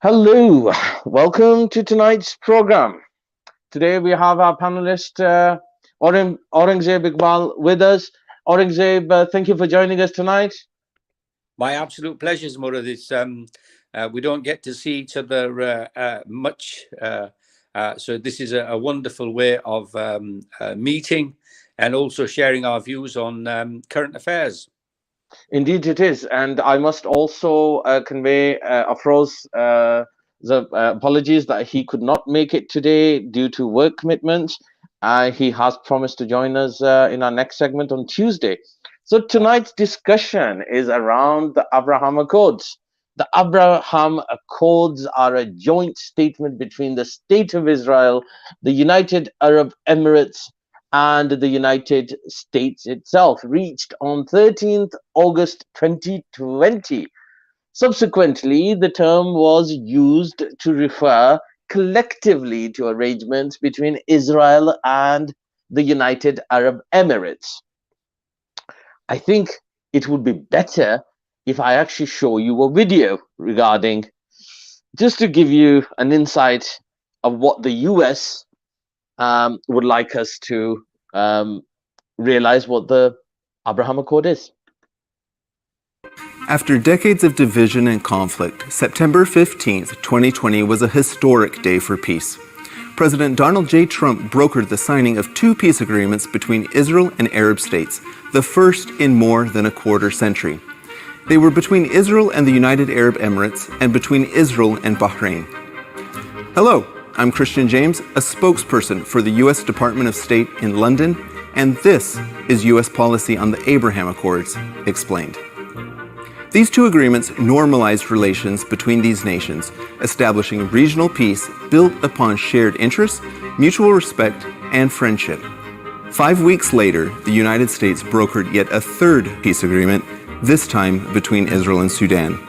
Hello, welcome to tonight's program. Today we have our panelist Aurangzeb Iqbal with us. Aurangzeb, thank you for joining us tonight. My absolute pleasure, Murad. We don't get to see each other much, so this is a wonderful way of meeting and also sharing our views on current affairs. Indeed, it is, and I must also convey Afroz's apologies that he could not make it today due to work commitments. He has promised to join us in our next segment on Tuesday. So tonight's discussion is around the Abraham Accords. The Abraham Accords are a joint statement between the State of Israel, the United Arab Emirates, and the United States itself, reached on 13th August 2020. Subsequently, the term was used to refer collectively to arrangements between Israel and the United Arab Emirates. I think it would be better if I actually show you a video regarding, just to give you an insight of what the US would like us to realize what the Abraham Accord is. After decades of division and conflict, September 15th, 2020 was a historic day for peace. President Donald J. Trump brokered the signing of two peace agreements between Israel and Arab states, the first in more than a quarter century. They were between Israel and the United Arab Emirates and between Israel and Bahrain. Hello, I'm Christian James, a spokesperson for the U.S. Department of State in London, and this is U.S. policy on the Abraham Accords, explained. These two agreements normalized relations between these nations, establishing regional peace built upon shared interests, mutual respect, and friendship. 5 weeks later, the United States brokered yet a third peace agreement, this time between Israel and Sudan.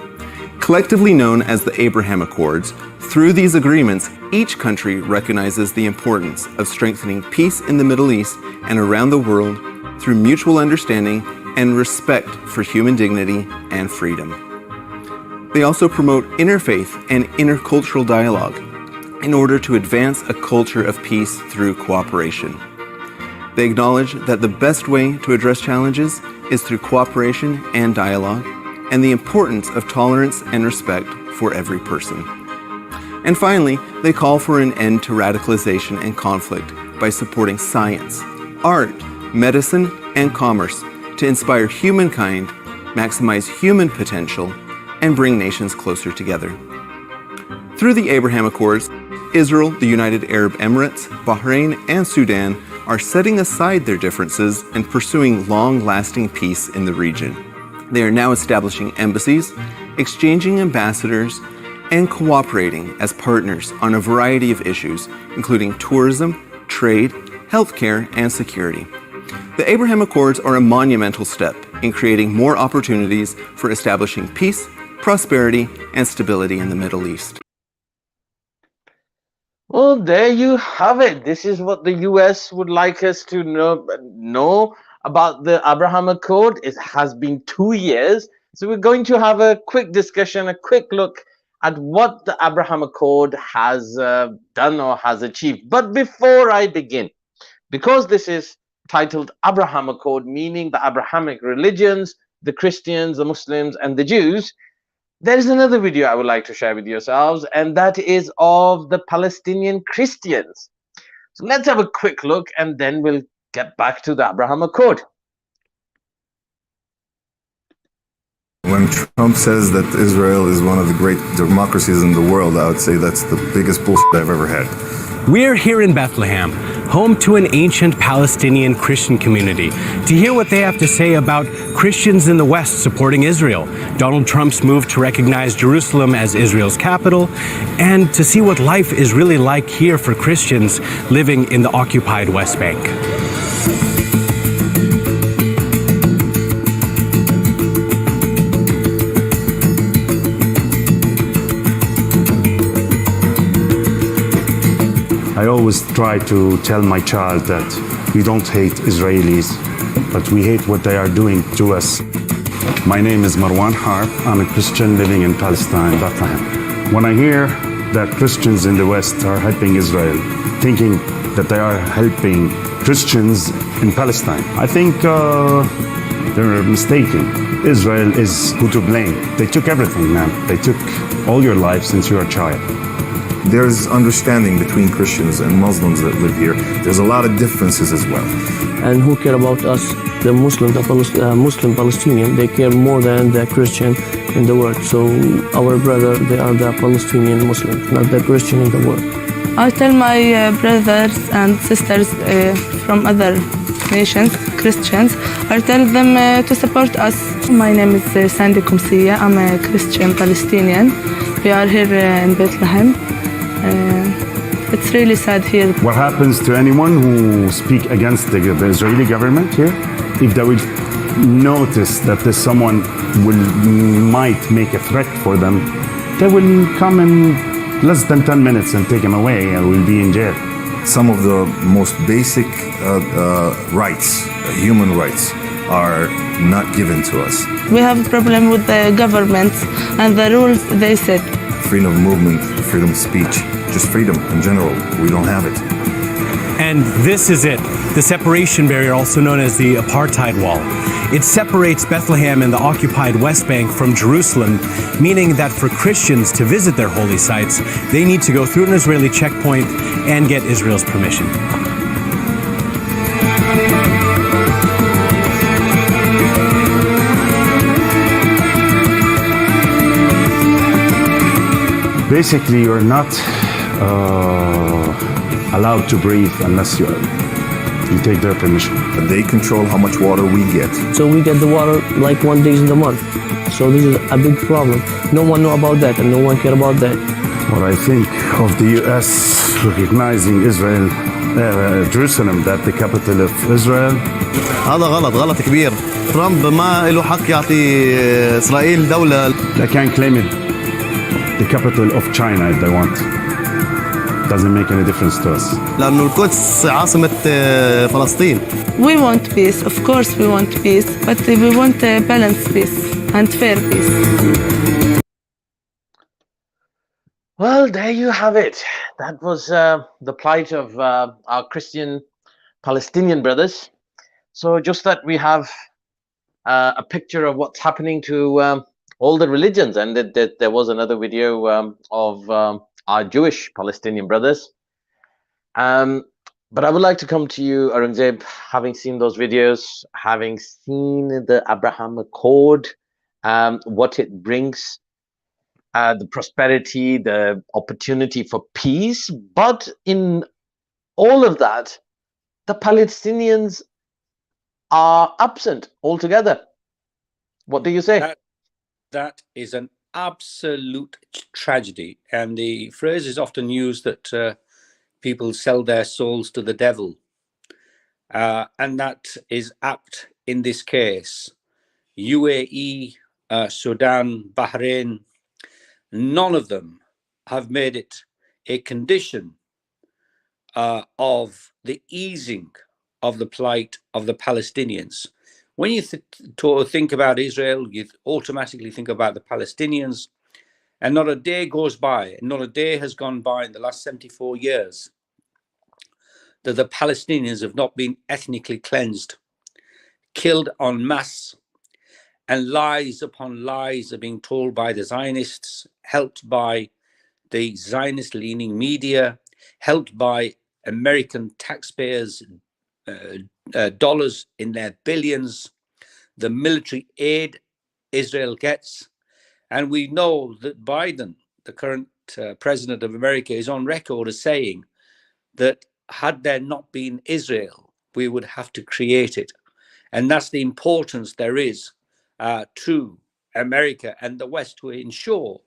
Collectively known as the Abraham Accords, through these agreements, each country recognizes the importance of strengthening peace in the Middle East and around the world through mutual understanding and respect for human dignity and freedom. They also promote interfaith and intercultural dialogue in order to advance a culture of peace through cooperation. They acknowledge that the best way to address challenges is through cooperation and dialogue, and the importance of tolerance and respect for every person. And finally, they call for an end to radicalization and conflict by supporting science, art, medicine, and commerce to inspire humankind, maximize human potential, and bring nations closer together. Through the Abraham Accords, Israel, the United Arab Emirates, Bahrain, and Sudan are setting aside their differences and pursuing long-lasting peace in the region. They are now establishing embassies, exchanging ambassadors, and cooperating as partners on a variety of issues, including tourism, trade, healthcare, and security. The Abraham Accords are a monumental step in creating more opportunities for establishing peace, prosperity, and stability in the Middle East. Well, there you have it. This is what the US would like us to know about the Abraham Accord. It has been 2 years. So we're going to have a quick discussion, a quick look at what the Abraham Accord has done or has achieved. But before I begin, because this is titled Abraham Accord, meaning the Abrahamic religions, the Christians, the Muslims, and the Jews, there is another video I would like to share with yourselves, and that is of the Palestinian Christians. So let's have a quick look, and then we'll get back to the Abraham Accord. When Trump says that Israel is one of the great democracies in the world, I would say that's the biggest bullshit I've ever had. We're here in Bethlehem, home to an ancient Palestinian Christian community, to hear what they have to say about Christians in the West supporting Israel, Donald Trump's move to recognize Jerusalem as Israel's capital, and to see what life is really like here for Christians living in the occupied West Bank. I always try to tell my child that we don't hate Israelis, but we hate what they are doing to us. My name is Marwan Harb. I'm a Christian living in Palestine, Bethlehem. When I hear that Christians in the West are helping Israel, thinking that they are helping Christians in Palestine, I think they're mistaken. Israel is who to blame. They took everything, man. They took all your life since you were a child. There's understanding between Christians and Muslims that live here. There's a lot of differences as well. And who care about us, the Muslim, Muslim Palestinian, they care more than the Christian in the world. So our brother, they are the Palestinian Muslims, not the Christian in the world. I tell my brothers and sisters from other nations, Christians, I tell them to support us. My name is Sandy Kumsiya. I'm a Christian Palestinian. We are here in Bethlehem. It's really sad here. What happens to anyone who speak against the Israeli government here? If they will notice that there's someone might make a threat for them, they will come in less than 10 minutes and take him away and will be in jail. Some of the most basic rights, human rights, are not given to us. We have a problem with the government and the rules they set. Freedom of movement, freedom of speech, just freedom in general, we don't have it. And this is it, the separation barrier, also known as the apartheid wall. It separates Bethlehem and the occupied West Bank from Jerusalem, meaning that for Christians to visit their holy sites, they need to go through an Israeli checkpoint and get Israel's permission. Basically, you're not allowed to breathe unless you take their permission. They control how much water we get. So we get the water like 1 day in the month. So this is a big problem. No one know about that and no one care about that. What I think of the U.S. recognizing Israel, Jerusalem, that the capital of Israel. هذا غلط كبير. ترامب ما له حق يعطي إسرائيل دولة. They can claim it the capital of China if they want. Doesn't make any difference to us. لأنه القدس عاصمة فلسطين. We want peace, of course we want peace, but we want balanced peace and fair peace. Well, there you have it. That was the plight of our Christian Palestinian brothers. So just that we have a picture of what's happening to all the religions, and there was another video of our Jewish Palestinian brothers. But I would like to come to you, Aurangzeb, having seen those videos, having seen the Abraham Accord, what it brings, the prosperity, the opportunity for peace. But in all of that, the Palestinians are absent altogether. What do you say? That is an absolute tragedy. And the phrase is often used that people sell their souls to the devil. And that is apt in this case. UAE, Sudan, Bahrain, none of them have made it a condition of the easing of the plight of the Palestinians. When you think about Israel, you automatically think about the Palestinians, and not a day goes by, not a day has gone by in the last 74 years that the Palestinians have not been ethnically cleansed, killed en masse, and lies upon lies are being told by the Zionists, helped by the Zionist-leaning media, helped by American taxpayers' dollars in their billions, the military aid Israel gets. And we know that Biden, the current president of America, is on record as saying that had there not been Israel, we would have to create it. And that's the importance there is to America and the West to ensure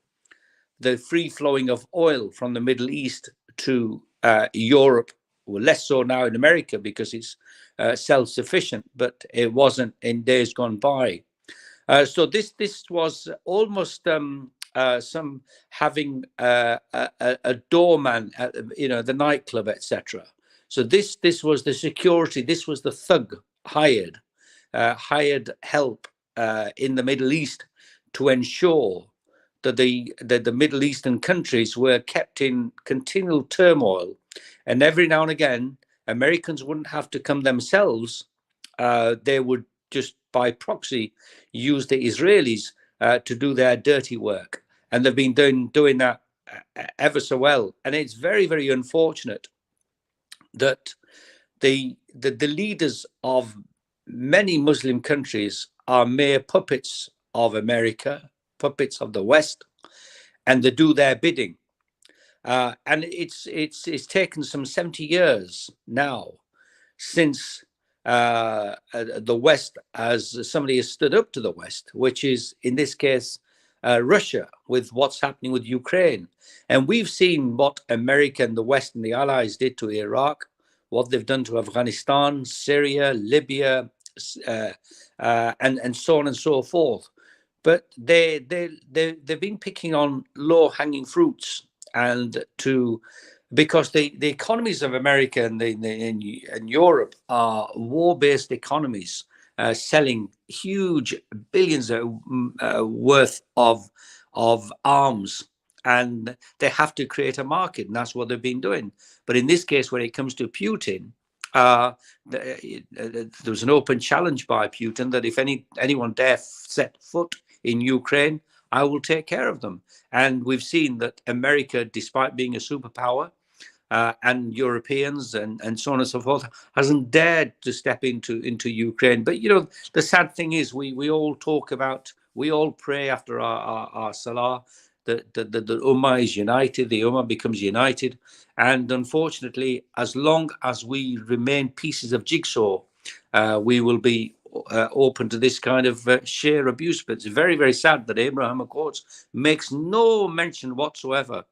the free flowing of oil from the Middle East to Europe. Well, less so now in America because it's self-sufficient, but it wasn't in days gone by. So this was almost some having a doorman at the nightclub, etc. So this was the security. This was the thug hired help in the Middle East to ensure the Middle Eastern countries were kept in continual turmoil, and every now and again, Americans wouldn't have to come themselves. They would just by proxy use the Israelis to do their dirty work, and they've been doing that ever so well. And it's very, very unfortunate that the leaders of many Muslim countries are mere puppets of America, puppets of the West, and they do their bidding. And it's taken some 70 years now since the West, as somebody has stood up to the West, which is in this case Russia, with what's happening with Ukraine. And we've seen what America and the West and the Allies did to Iraq, what they've done to Afghanistan, Syria, Libya, and so on and so forth. But they've been picking on low-hanging fruits, and because the economies of America and Europe are war-based economies, selling huge billions worth of arms, and they have to create a market, and that's what they've been doing. But in this case, when it comes to Putin, there was an open challenge by Putin that if anyone dare set foot in Ukraine, I will take care of them. And we've seen that America, despite being a superpower, and Europeans and so on and so forth, hasn't dared to step into Ukraine. But you know, the sad thing is, we all talk about, we all pray after our Salah that the Ummah is united, the Ummah becomes united. And unfortunately, as long as we remain pieces of jigsaw, we will be open to this kind of sheer abuse. But it's very, very sad that Abraham Accords makes no mention whatsoever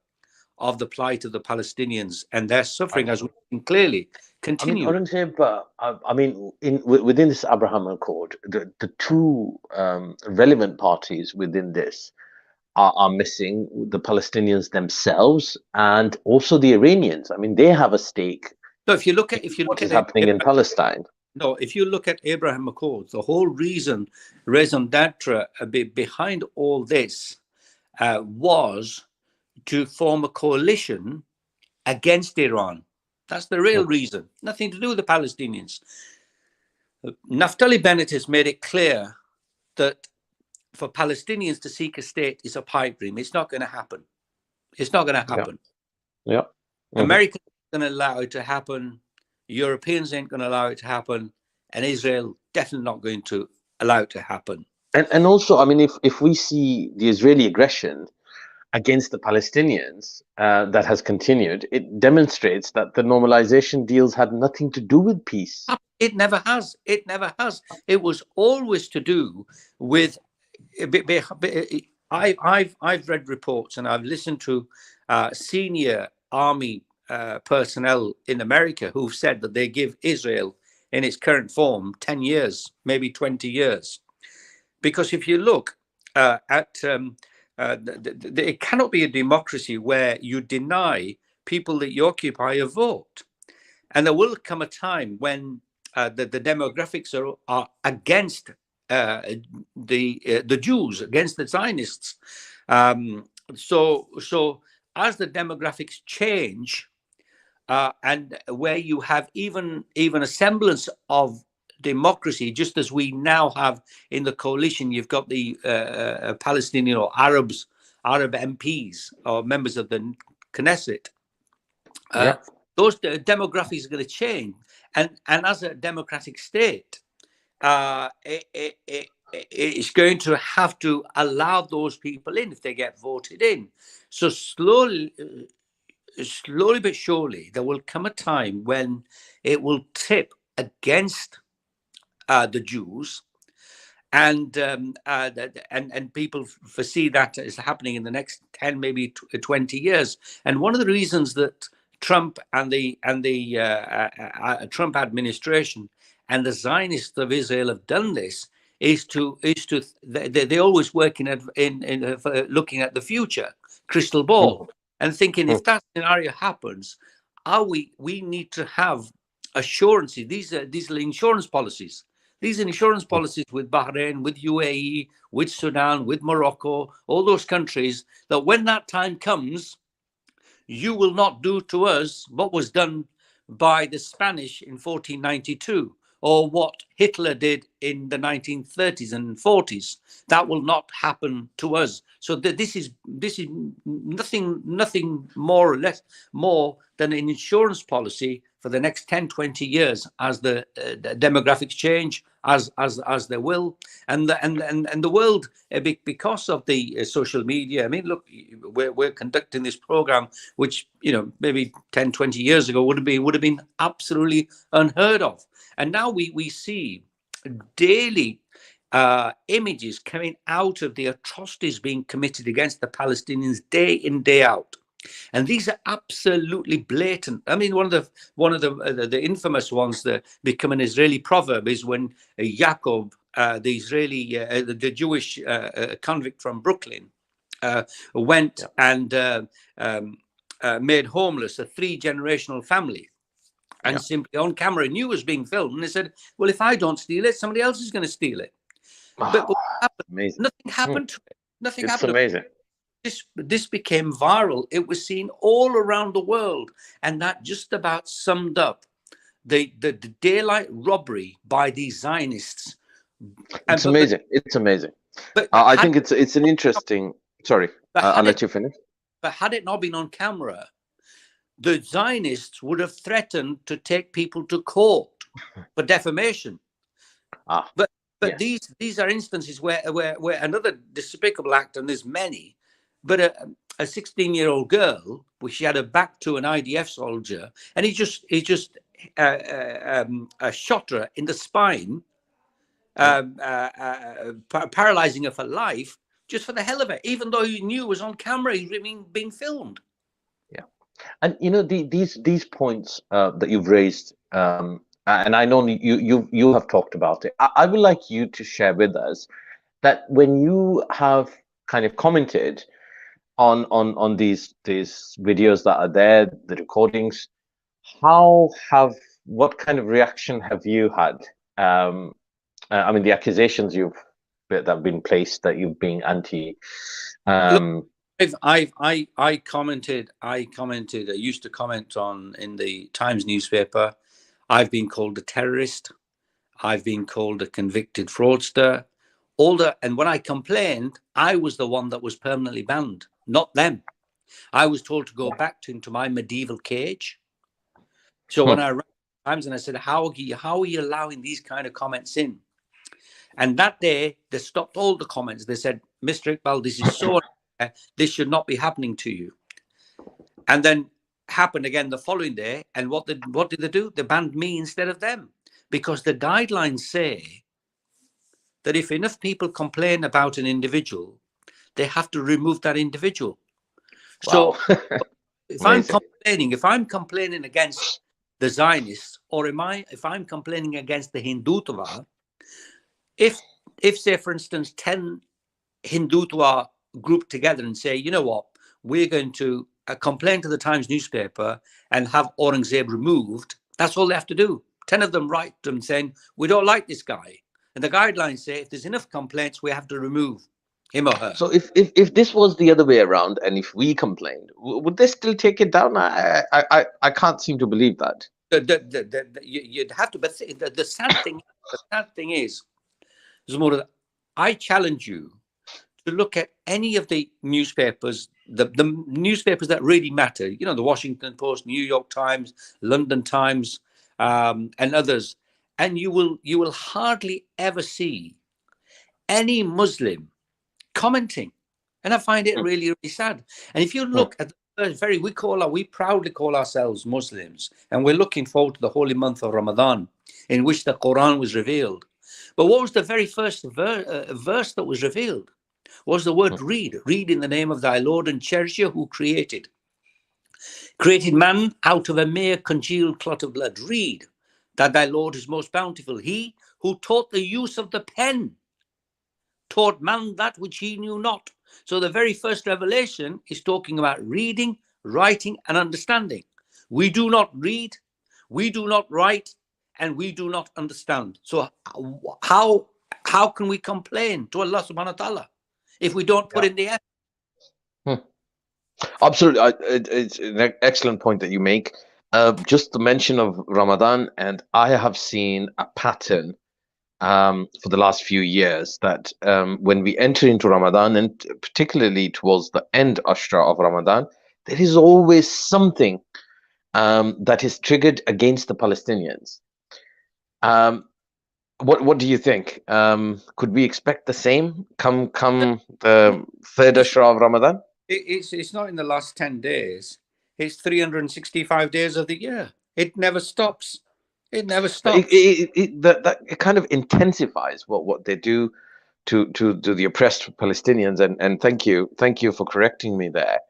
of the plight of the Palestinians and their suffering, as we can clearly continue. I mean, Aurangzeb, I mean, within this Abraham Accord, the two relevant parties within this are missing: the Palestinians themselves and also the Iranians. I mean, they have a stake. So if you look at what is happening in Palestine. No, if you look at Abraham Accords, the whole raison d'etre behind all this was to form a coalition against Iran. That's the real reason. Nothing to do with the Palestinians. Naftali Bennett has made it clear that for Palestinians to seek a state is a pipe dream. It's not going to happen. It's not going to happen. Yeah. America isn't going to allow it to happen. Europeans ain't going to allow it to happen. And Israel definitely not going to allow it to happen. And also, I mean, if we see the Israeli aggression against the Palestinians that has continued, it demonstrates that the normalization deals had nothing to do with peace. It never has. It never has. It was always to do with. I've read reports and I've listened to senior army personnel in America who've said that they give Israel in its current form 10 years, maybe 20 years, because if you look at it cannot be a democracy where you deny people that you occupy a vote. And there will come a time when the demographics are against the Jews, against the Zionists. So as the demographics change, and where you have even a semblance of democracy, just as we now have in the coalition, you've got the Palestinian or Arab MPs or members of the Knesset. Those demographics are going to change, and as a democratic state, it's going to have to allow those people in if they get voted in. So slowly but surely, there will come a time when it will tip against the Jews, and people foresee that is happening in the next 10, maybe 20 years. And one of the reasons that Trump and the Trump administration and the Zionists of Israel have done this is they always work in looking at the future, crystal ball, and thinking if that scenario happens, we need to have assurances. These are insurance policies. These insurance policies with Bahrain, with UAE, with Sudan, with Morocco, all those countries, that when that time comes, you will not do to us what was done by the Spanish in 1492, or what Hitler did in the 1930s and 40s. That will not happen to us. So this is nothing more or less more than an insurance policy for the next 10, 20 years, as the demographics change, as they will, and the world, because of the social media. I mean, look, we're conducting this program, which, you know, maybe 10, 20 years ago would have been absolutely unheard of. And now we see daily images coming out of the atrocities being committed against the Palestinians day in, day out. And these are absolutely blatant. I mean, one of the infamous ones that become an Israeli proverb is when Yaakov, the Israeli, the Jewish convict from Brooklyn, went and made homeless a 3-generational family. And simply on camera knew it was being filmed. And they said, well, if I don't steal it, somebody else is going to steal it. But what happened? Nothing happened to it. Nothing happened. It's amazing. This became viral. It was seen all around the world. And that just about summed up the daylight robbery by these Zionists. It's amazing. It's amazing. But I think it's an interesting... Sorry, I'll let you finish. But had it not been on camera, the Zionists would have threatened to take people to court for defamation. But these are instances where another despicable act, and there's many, but a 16-year-old girl, which she had her back to an IDF soldier, and he just shot her in the spine, paralyzing her for life, just for the hell of it, even though he knew it was on camera, he's being filmed. And you know, these points that you've raised, and I know you have talked about it. I would like you to share with us that when you have kind of commented on these videos that are there, the recordings, what kind of reaction have you had? I mean, the accusations that have been placed that you've been anti. I commented. I used to comment in the Times newspaper. I've been called a terrorist. I've been called a convicted fraudster. And when I complained, I was the one that was permanently banned, not them. I was told to go back into my medieval cage. So when I ran the Times and I said, how are you allowing these kind of comments in? And that day, they stopped all the comments. They said, Mr. Iqbal, this is so this should not be happening to you. And then happened again the following day. And what did they do? They banned me instead of them, because the guidelines say that if enough people complain about an individual, they have to remove that individual. Wow. So if I'm complaining against the Zionists, or if I'm complaining against the Hindutva, if say, for instance, 10 Hindutva group together and say, you know what, we're going to complain to the Times newspaper and have Aurangzeb removed, that's all they have to do. 10 of them write them saying, we don't like this guy. And the guidelines say if there's enough complaints, we have to remove him or her. So if this was the other way around, and if we complained, would they still take it down? I can't seem to believe that. You'd have to, but the sad thing is, Zumura, I challenge you to look at any of the newspapers, the newspapers that really matter, you know, the Washington Post, New York Times, London Times, and others, and you will hardly ever see any Muslim commenting. And I find it really, really sad. And if you look at we proudly call ourselves Muslims, and we're looking forward to the holy month of Ramadan, in which the Quran was revealed. But what was the very first verse that was revealed? Was the word read. Read in the name of thy Lord and Cherisher, who created man out of a mere congealed clot of blood. Read that thy Lord is most bountiful. He who taught the use of the pen taught man that which he knew not. So the very first revelation is talking about reading, writing, and understanding. We do not read, we do not write, and we do not understand. So how can we complain to Allah subhanahu wa ta'ala if we don't put in the effort? Absolutely. It's an excellent point that you make. Just the mention of Ramadan, and I have seen a pattern for the last few years that when we enter into Ramadan, and particularly towards the end Ashra of Ramadan, there is always something that is triggered against the Palestinians. What do you think? Could we expect the same come the third Ashra of Ramadan? It's not in the last 10 days. It's 365 days of the year. It never stops. It never stops. It kind of intensifies what they do to the oppressed Palestinians. And thank you for correcting me there.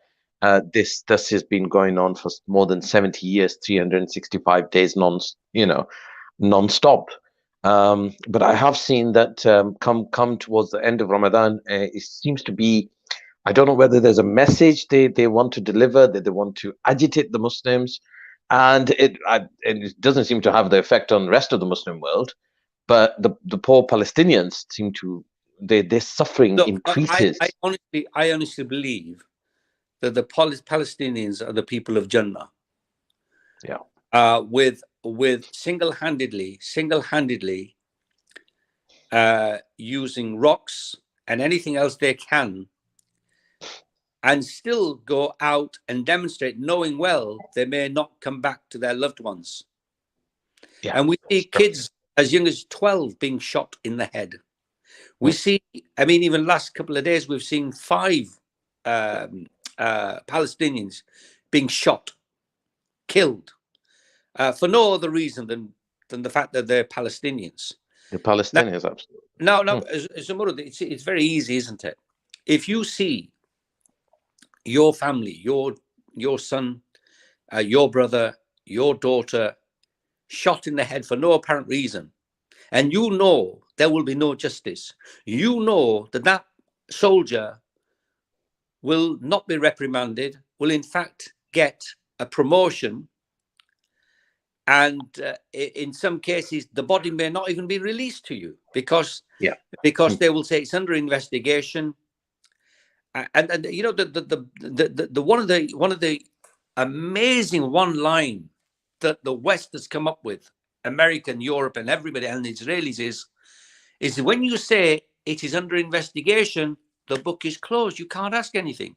This has been going on for more than 70 years, 365 days non-stop. But I have seen that come towards the end of Ramadan, it seems to be, I don't know whether there's a message they want to deliver, that they want to agitate the Muslims, and it doesn't seem to have the effect on the rest of the Muslim world. But the poor Palestinians seem to, their suffering increases. I honestly believe that the Palestinians are the people of Jannah. Yeah. With single-handedly using rocks and anything else they can, and still go out and demonstrate, knowing well they may not come back to their loved ones. Yeah, and we see kids as young as 12 being shot in the head. We see, I mean, even last couple of days, we've seen 5 Palestinians being shot, killed, for no other reason than the fact that they're Palestinians. The Palestinians, absolutely. No, it's very easy, isn't it? If you see your family, your son, your brother, your daughter shot in the head for no apparent reason, and you know there will be no justice, you know that soldier will not be reprimanded, will in fact get a promotion, and in some cases the body may not even be released to you because they will say it's under investigation. And you know, the one of the amazing one line that the West has come up with, America and Europe and everybody and the Israelis, is when you say it is under investigation, the book is closed. You can't ask anything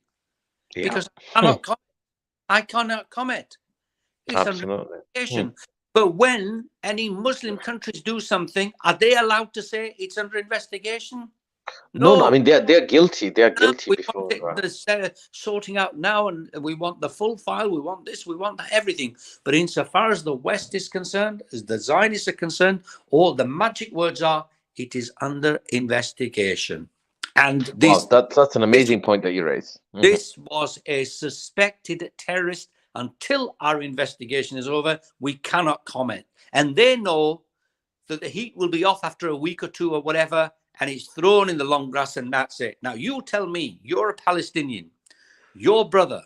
because I cannot comment. It's Absolutely. under investigation. But when any Muslim countries do something, are they allowed to say it's under investigation? No, I mean they're guilty. They're guilty we before. Want sorting out now, and we want the full file. We want this. We want everything. But insofar as the West is concerned, as the Zionists are concerned, all the magic words are, it is under investigation. And this that's an amazing point that you raise. This was a suspected terrorist. Until our investigation is over, we cannot comment. And they know that the heat will be off after a week or two or whatever, and it's thrown in the long grass, and that's it. Now, you tell me, you're a Palestinian, your brother,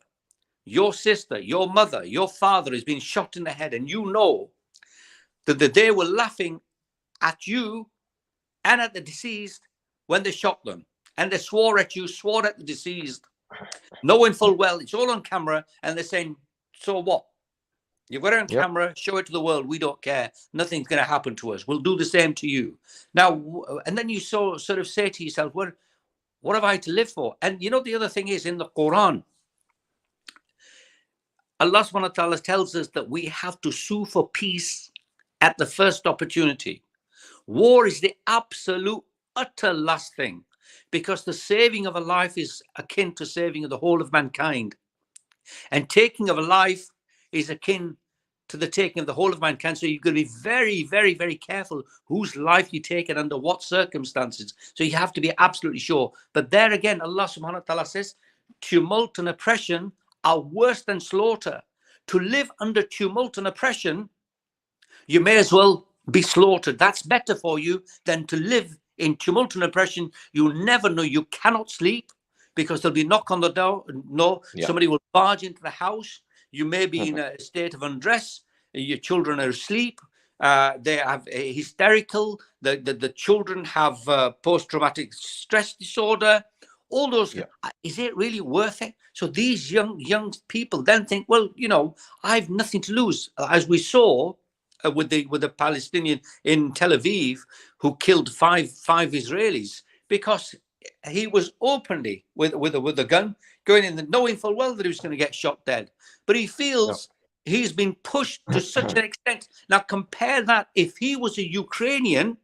your sister, your mother, your father has been shot in the head, and you know that they were laughing at you and at the deceased when they shot them. And they swore at you, swore at the deceased, knowing full well it's all on camera, and they're saying, so what? You've got it on camera, show it to the world. We don't care. Nothing's going to happen to us. We'll do the same to you. Now, and then you sort of say to yourself, what have I to live for? And you know, the other thing is, in the Quran, Allah subhanahu wa ta'ala tells us that we have to sue for peace at the first opportunity. War is the absolute, utter last thing, because the saving of a life is akin to saving of the whole of mankind. And taking of a life is akin to the taking of the whole of mankind. So you've got to be very, very, very careful whose life you take and under what circumstances. So you have to be absolutely sure. But there again, Allah subhanahu wa ta'ala says, tumult and oppression are worse than slaughter. To live under tumult and oppression, you may as well be slaughtered. That's better for you than to live in tumult and oppression. You never know. You cannot sleep, because there'll be a knock on the door. Somebody will barge into the house. You may be in a state of undress. Your children are asleep. They have hysterical. The children have post-traumatic stress disorder. All those. Yeah. Is it really worth it? So these young people then think, well, you know, I've nothing to lose, as we saw with the Palestinian in Tel Aviv who killed five Israelis because he was openly with a gun going in, knowing full well that he was going to get shot dead. But he feels he's been pushed to such an extent. Now compare that. If he was a Ukrainian,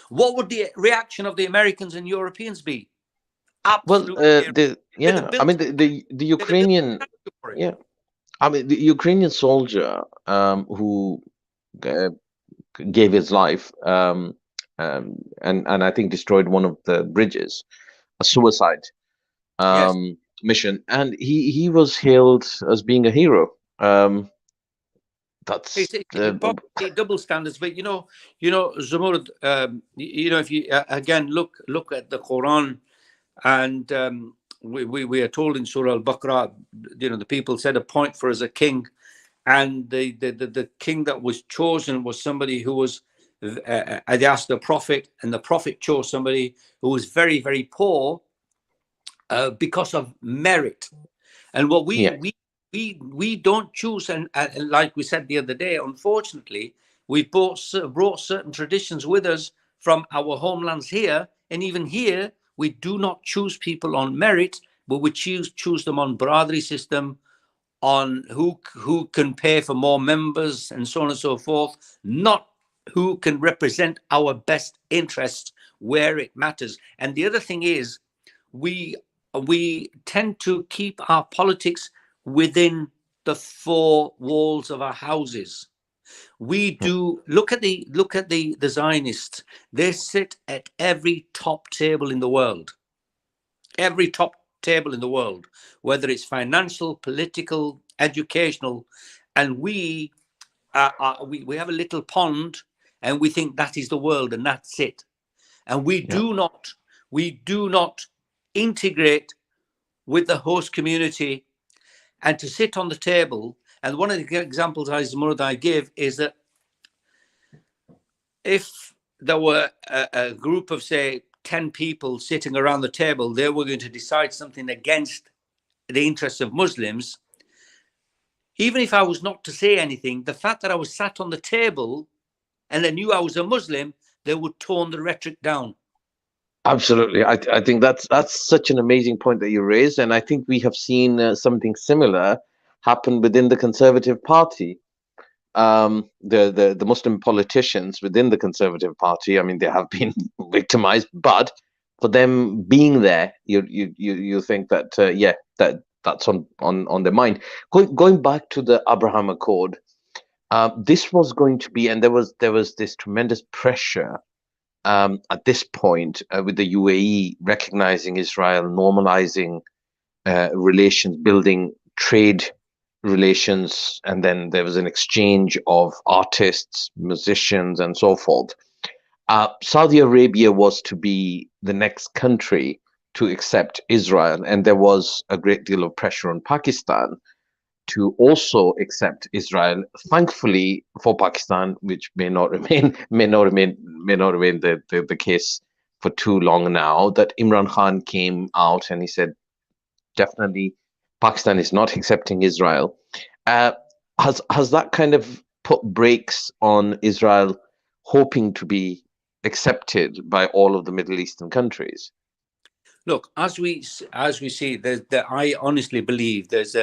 what would the reaction of the Americans and Europeans be? Absolutely. I mean the Ukrainian, yeah, I mean the Ukrainian soldier who gave his life and I think destroyed one of the bridges, a suicide Yes. mission, and he was hailed as being a hero. That's Probably double standards, but you know, Zamur, you know, if you again look at the Quran, and we are told in Surah Al-Baqarah, you know, the people set a point for as a king, and the king that was chosen was somebody who was. They asked the prophet, and the prophet chose somebody who was very, very poor because of merit. And what we don't choose, and like we said the other day, unfortunately, we brought certain traditions with us from our homelands here, and even here we do not choose people on merit, but we choose them on brotherly system, on who can pay for more members and so on and so forth, not who can represent our best interests where it matters. And the other thing is, we tend to keep our politics within the four walls of our houses. We do look at the Zionists. They sit at every top table in the world. Every top table in the world, whether it's financial, political, educational, and we have a little pond, and we think that is the world and that's it, and we do not integrate with the host community and to sit on the table. And one of the examples I give is that if there were a group of, say, 10 people sitting around the table, they were going to decide something against the interests of Muslims. Even if I was not to say anything, the fact that I was sat on the table and they knew I was a Muslim, they would tone the rhetoric down. Absolutely. I think that's such an amazing point that you raised, and I think we have seen something similar happen within the Conservative Party. The Muslim politicians within the Conservative Party, I mean, they have been victimized, but for them being there, you think that that's on their mind. Going back to the Abraham Accord, this was going to be, and there was this tremendous pressure at this point with the UAE recognizing Israel, normalizing relations, building trade relations, and then there was an exchange of artists, musicians, and so forth. Saudi Arabia was to be the next country to accept Israel, and there was a great deal of pressure on Pakistan to also accept Israel. Thankfully for Pakistan, which may not remain the case for too long now, that Imran Khan came out and he said, definitely Pakistan is not accepting Israel. Has that kind of put brakes on Israel hoping to be accepted by all of the Middle Eastern countries? Look, as we see, I honestly believe there's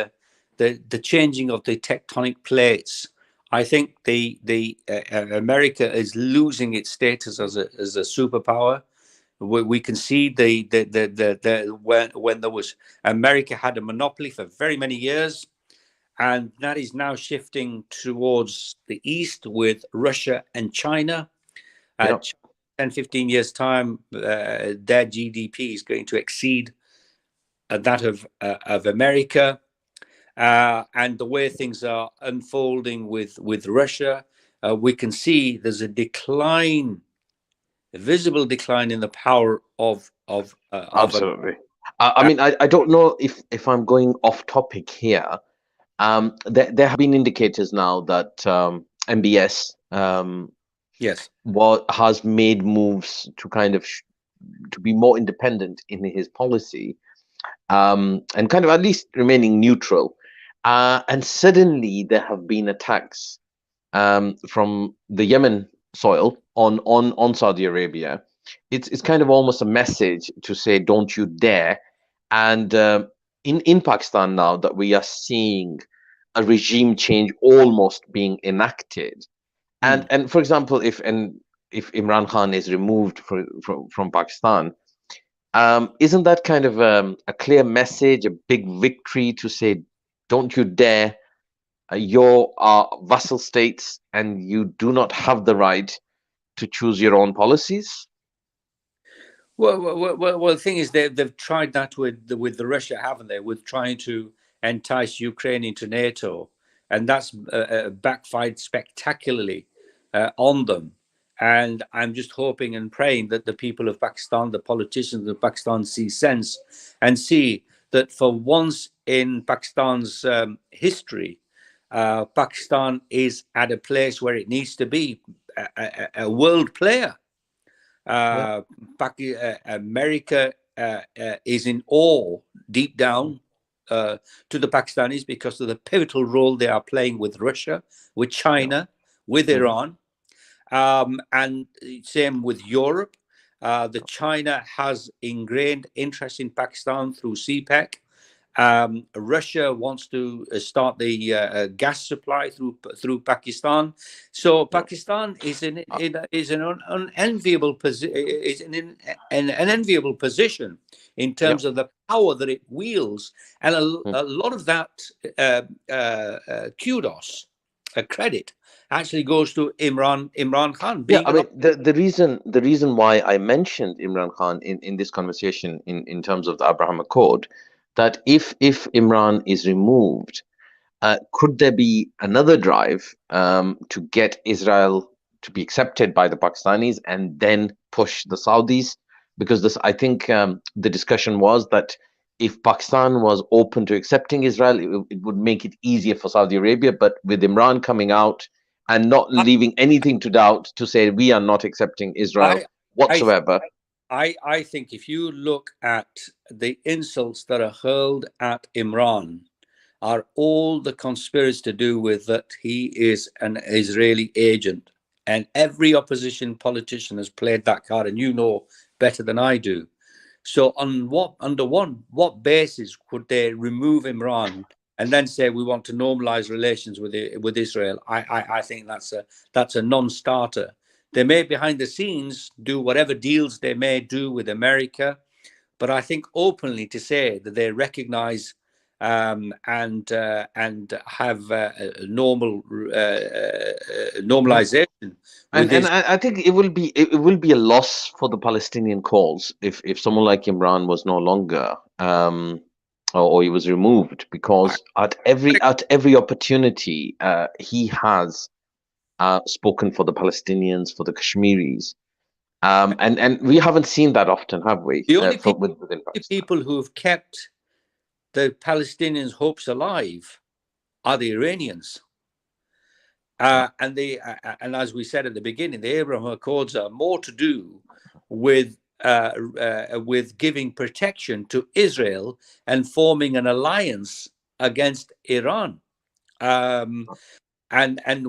the changing of the tectonic plates. I think the America is losing its status as a superpower. We can see when there was, America had a monopoly for very many years, and that is now shifting towards the east with Russia and China. 10, 15 years time, their GDP is going to exceed that of America. And the way things are unfolding with Russia, we can see there's a decline, a visible decline in the power of absolutely. I mean, I don't know if I'm going off topic here. There have been indicators now that MBS, Yes. what has made moves to kind of to be more independent in his policy, and kind of at least remaining neutral. And suddenly there have been attacks from the Yemen soil on Saudi Arabia. It's kind of almost a message to say, don't you dare. And in Pakistan now that we are seeing a regime change almost being enacted, and for example, if Imran Khan is removed from Pakistan, isn't that kind of a clear message, a big victory to say, don't you dare, you're vassal states and you do not have the right to choose your own policies? Well, the thing is, they've tried that with the Russia, haven't they? With trying to entice Ukraine into NATO, and that's backfired spectacularly on them. And I'm just hoping and praying that the people of Pakistan, the politicians of Pakistan, see sense and see that for once in Pakistan's history, Pakistan is at a place where it needs to be, a world player. America is in awe deep down to the Pakistanis because of the pivotal role they are playing with Russia, with China, with Iran, and same with Europe. The China has ingrained interest in Pakistan through CPEC. Russia wants to start the gas supply through Pakistan. So Pakistan is in an enviable position in terms of the power that it wields, and a lot of that kudos, credit, actually goes to Imran Khan. I mean, the reason why I mentioned Imran Khan in this conversation in terms of the Abraham Accord, that if Imran is removed, could there be another drive to get Israel to be accepted by the Pakistanis and then push the Saudis? Because this, I think, the discussion was that if Pakistan was open to accepting Israel, it would make it easier for Saudi Arabia. But with Imran coming out and not leaving anything to doubt to say we are not accepting Israel whatsoever. I think if you look at the insults that are hurled at Imran, are all the conspiracy to do with that he is an Israeli agent. And every opposition politician has played that card, and you know better than I do. So under what basis could they remove Imran and then say we want to normalize relations with Israel? I think that's a non-starter. They may behind the scenes do whatever deals they may do with America, but I think openly to say that they recognize and have normal normalization. And I think it will be a loss for the Palestinian cause if someone like Imran was no longer or he was removed, because at every opportunity he has spoken for the Palestinians, for the Kashmiris, and we haven't seen that often, have we? The only people who have kept the Palestinians' hopes alive are the Iranians. And as we said at the beginning, the Abraham Accords are more to do with giving protection to Israel and forming an alliance against Iran. And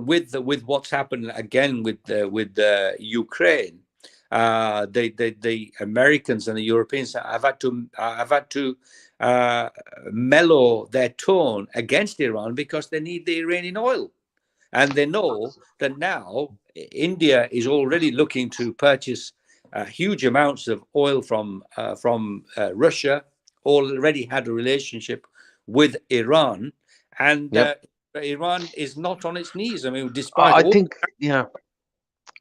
with what's happened again with Ukraine, the Americans and the Europeans have had to mellow their tone against Iran because they need the Iranian oil. And they know that now India is already looking to purchase huge amounts of oil from Russia, already had a relationship with Iran, and Iran is not on its knees. I mean, despite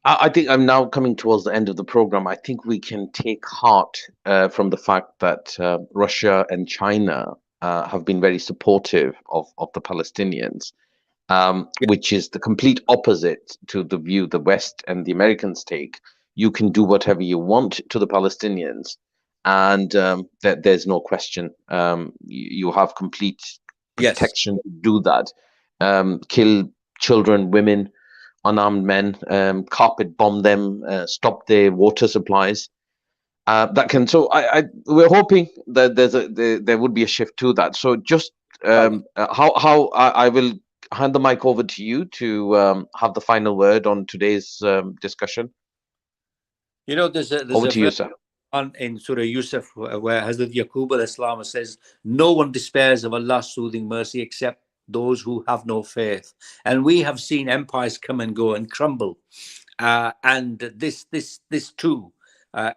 I think I'm now coming towards the end of the program. I think we can take heart from the fact that Russia and China have been very supportive of the Palestinians. Which is the complete opposite to the view the West and the Americans take. You can do whatever you want to the Palestinians, and that there's no question. You have complete protection to do that. Kill children, women, unarmed men, carpet bomb them, stop their water supplies. That can. So we're hoping that there would be a shift to that. So just how I will hand the mic over to you to have the final word on today's discussion. You know, there's Over a to you, verse sir. in Surah Yusuf where Hazrat Yaqub al-Islam says, no one despairs of Allah's soothing mercy except those who have no faith. And we have seen empires come and go and crumble. And this too,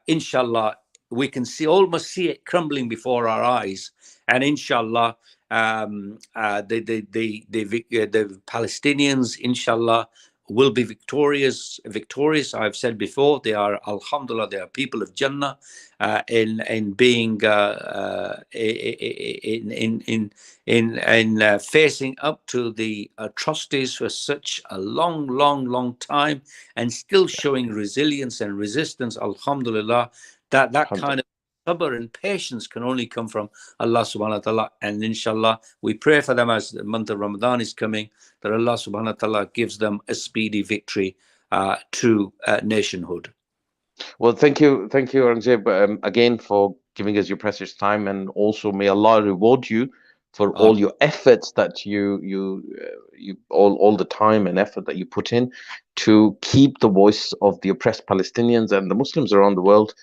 inshallah, we can almost see it crumbling before our eyes. And inshallah, the Palestinians, inshallah, will be victorious. I've said before, they are, alhamdulillah, they are people of Jannah, in being facing up to the atrocities for such a long time, and still showing resilience and resistance. Alhamdulillah, that kind of sabr and patience can only come from Allah subhanahu wa ta'ala. And inshallah, we pray for them as the month of Ramadan is coming, that Allah subhanahu wa ta'ala gives them a speedy victory to nationhood. Well, thank you, Aurangzeb, again for giving us your precious time, and also may Allah reward you for all your efforts that you all the time and effort that you put in to keep the voice of the oppressed Palestinians and the Muslims around the world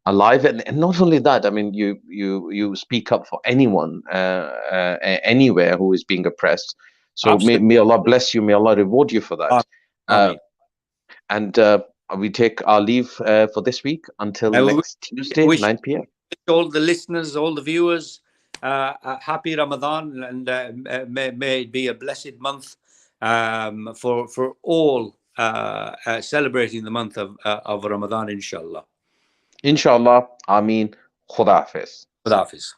alive. And not only that, I mean, you speak up for anyone anywhere who is being oppressed. So may Allah bless you, may Allah reward you for that. And we take our leave for this week until next Tuesday, 9 p.m. All the listeners, all the viewers, happy Ramadan, and may it be a blessed month for all celebrating the month of Ramadan, inshallah. Inshallah. Ameen. Khuda Hafiz. Khuda Hafiz.